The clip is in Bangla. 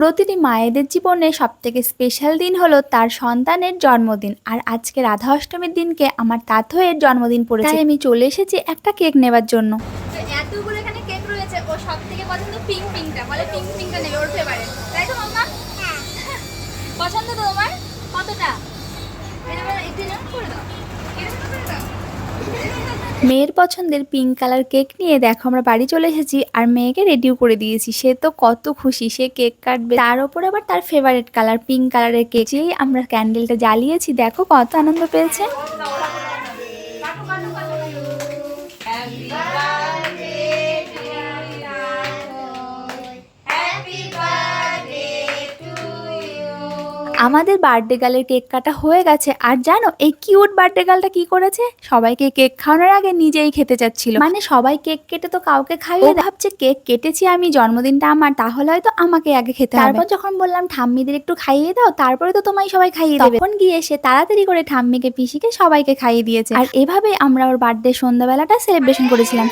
প্রতিটি মায়েদের জীবনে সবথেকে স্পেশাল দিন হলো তার সন্তানের জন্মদিন। আর আজকে রাধা অষ্টমীর দিনকে আমার তাতইয়ের জন্মদিন পড়েছে, তাই আমি চলে এসেছি একটা কেক নেবার জন্য। তো এতগুলো এখানে কেক রয়েছে, ও সব থেকে পছন্দ পিঙ্ক পিঙ্কটা, বলে পিঙ্ক পিঙ্কটা নেবে, ওর ফেভারিট, তাই তো মাম্মা? হ্যাঁ। পছন্দ তো তোমার? কতটা? এটা একটু নাম করে দাও, এরকম করে দাও। মেয়ের পছন্দের পিঙ্ক কালার কেক নিয়ে দেখো আমরা বাড়ি চলে এসেছি, আর মেয়েকে রেডিও করে দিয়েছি। সে তো কত খুশি, সে কেক কাটবে, তার ওপর আবার তার ফেভারিট কালার পিঙ্ক কালারের কেক। যেই আমরা ক্যান্ডেলটা জ্বালিয়েছি দেখো কত আনন্দ পেয়েছে। আমাদের বার্থডে গার্লের কেক কাটা হয়ে গেছে। আর জানো এই কিউট বার্থডে গার্লটা কি করেছে? সবাইকে কেক খাওয়ানোর আগে নিজেই খেতে চাচ্ছিল। মানে সবাই কেক কেটে তো কাউকে খাইয়ে ভাবছে কেক কেটেছি আমি, জন্মদিনটা আমার, তাহলে হয়তো আমাকে আগে খেতে হবে। তারপর যখন বললাম ঠাম্মিদের একটু খাইয়ে দাও, তারপরে তো তোমায় সবাই খাইয়ে দেবে, তখন গিয়ে সে তাড়াতাড়ি করে ঠাম্মিকে পিসিকে সবাইকে খাইয়ে দিয়েছে। আর এভাবে আমরা ওর বার্থডে সন্ধ্যাবেলাটা সেলিব্রেশন করেছিলাম।